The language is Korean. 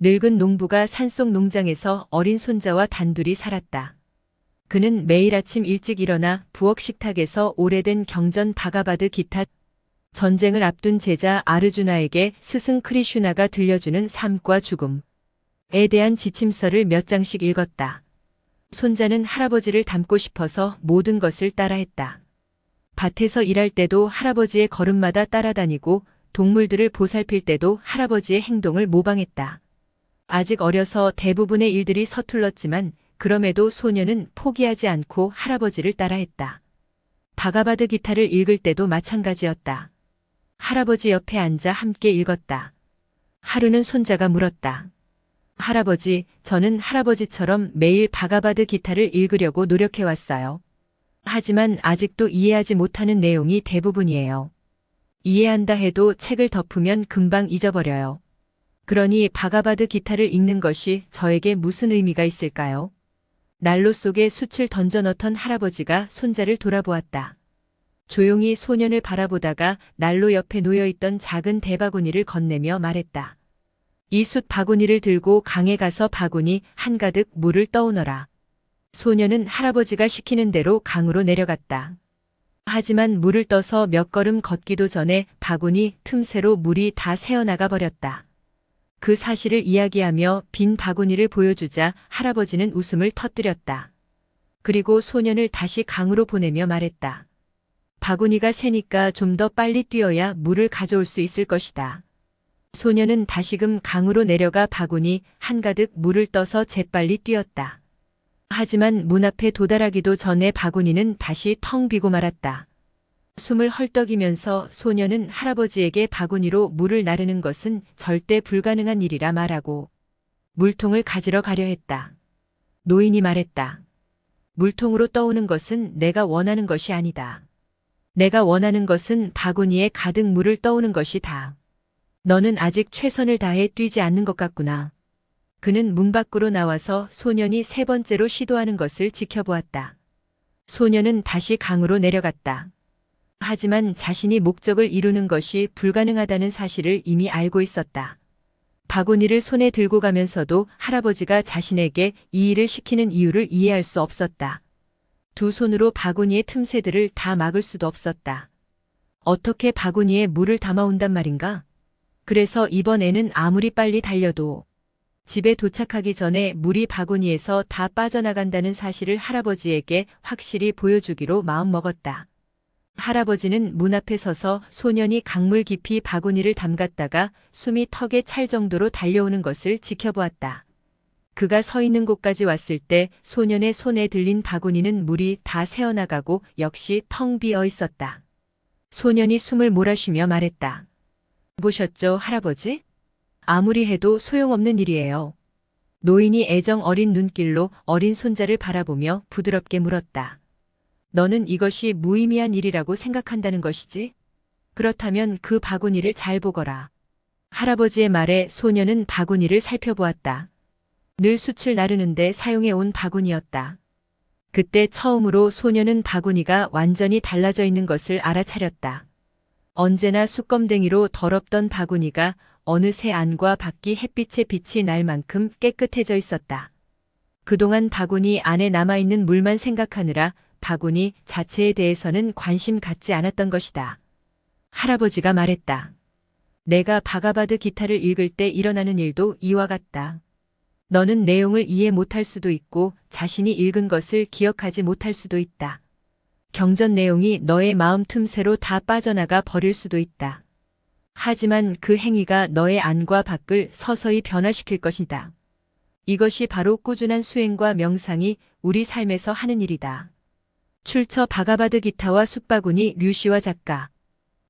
늙은 농부가 산속 농장에서 어린 손자와 단둘이 살았다. 그는 매일 아침 일찍 일어나 부엌 식탁에서 오래된 경전 바가바드 기타, 전쟁을 앞둔 제자 아르주나에게 스승 크리슈나가 들려주는 삶과 죽음에 대한 지침서를 몇 장씩 읽었다. 손자는 할아버지를 닮고 싶어서 모든 것을 따라했다. 밭에서 일할 때도 할아버지의 걸음마다 따라다니고 동물들을 보살필 때도 할아버지의 행동을 모방했다. 아직 어려서 대부분의 일들이 서툴렀지만 그럼에도 소녀는 포기하지 않고 할아버지를 따라했다. 바가바드 기타를 읽을 때도 마찬가지였다. 할아버지 옆에 앉아 함께 읽었다. 하루는 손자가 물었다. 할아버지, 저는 할아버지처럼 매일 바가바드 기타를 읽으려고 노력해왔어요. 하지만 아직도 이해하지 못하는 내용이 대부분이에요. 이해한다 해도 책을 덮으면 금방 잊어버려요. 그러니 바가바드 기타를 읽는 것이 저에게 무슨 의미가 있을까요? 난로 속에 숯을 던져 넣던 할아버지가 손자를 돌아보았다. 조용히 소년을 바라보다가 난로 옆에 놓여있던 작은 대바구니를 건네며 말했다. 이 숯 바구니를 들고 강에 가서 바구니 한가득 물을 떠오너라. 소년은 할아버지가 시키는 대로 강으로 내려갔다. 하지만 물을 떠서 몇 걸음 걷기도 전에 바구니 틈새로 물이 다 새어나가 버렸다. 그 사실을 이야기하며 빈 바구니를 보여주자 할아버지는 웃음을 터뜨렸다. 그리고 소년을 다시 강으로 보내며 말했다. 바구니가 새니까 좀 더 빨리 뛰어야 물을 가져올 수 있을 것이다. 소년은 다시금 강으로 내려가 바구니 한가득 물을 떠서 재빨리 뛰었다. 하지만 문 앞에 도달하기도 전에 바구니는 다시 텅 비고 말았다. 숨을 헐떡이면서 소년은 할아버지에게 바구니로 물을 나르는 것은 절대 불가능한 일이라 말하고 물통을 가지러 가려 했다. 노인이 말했다. 물통으로 떠오는 것은 내가 원하는 것이 아니다. 내가 원하는 것은 바구니에 가득 물을 떠오는 것이다. 너는 아직 최선을 다해 뛰지 않는 것 같구나. 그는 문 밖으로 나와서 소년이 세 번째로 시도하는 것을 지켜보았다. 소년은 다시 강으로 내려갔다. 하지만 자신이 목적을 이루는 것이 불가능하다는 사실을 이미 알고 있었다. 바구니를 손에 들고 가면서도 할아버지가 자신에게 이 일을 시키는 이유를 이해할 수 없었다. 두 손으로 바구니의 틈새들을 다 막을 수도 없었다. 어떻게 바구니에 물을 담아온단 말인가? 그래서 이번에는 아무리 빨리 달려도 집에 도착하기 전에 물이 바구니에서 다 빠져나간다는 사실을 할아버지에게 확실히 보여주기로 마음먹었다. 할아버지는 문 앞에 서서 소년이 강물 깊이 바구니를 담갔다가 숨이 턱에 찰 정도로 달려오는 것을 지켜보았다. 그가 서 있는 곳까지 왔을 때 소년의 손에 들린 바구니는 물이 다 새어나가고 역시 텅 비어 있었다. 소년이 숨을 몰아쉬며 말했다. 보셨죠, 할아버지? 아무리 해도 소용없는 일이에요. 노인이 애정 어린 눈길로 어린 손자를 바라보며 부드럽게 물었다. 너는 이것이 무의미한 일이라고 생각한다는 것이지? 그렇다면 그 바구니를 잘 보거라. 할아버지의 말에 소년은 바구니를 살펴보았다. 늘 숯을 나르는데 사용해온 바구니였다. 그때 처음으로 소년은 바구니가 완전히 달라져 있는 것을 알아차렸다. 언제나 숯검댕이로 더럽던 바구니가 어느새 안과 밖이 햇빛에 빛이 날 만큼 깨끗해져 있었다. 그동안 바구니 안에 남아있는 물만 생각하느라 바구니 자체에 대해서는 관심 갖지 않았던 것이다. 할아버지가 말했다. 내가 바가바드 기타를 읽을 때 일어나는 일도 이와 같다. 너는 내용을 이해 못할 수도 있고 자신이 읽은 것을 기억하지 못할 수도 있다. 경전 내용이 너의 마음 틈새로 다 빠져나가 버릴 수도 있다. 하지만 그 행위가 너의 안과 밖을 서서히 변화시킬 것이다. 이것이 바로 꾸준한 수행과 명상이 우리 삶에서 하는 일이다. 출처 바가바드 기타와 숯바구니 류시와 작가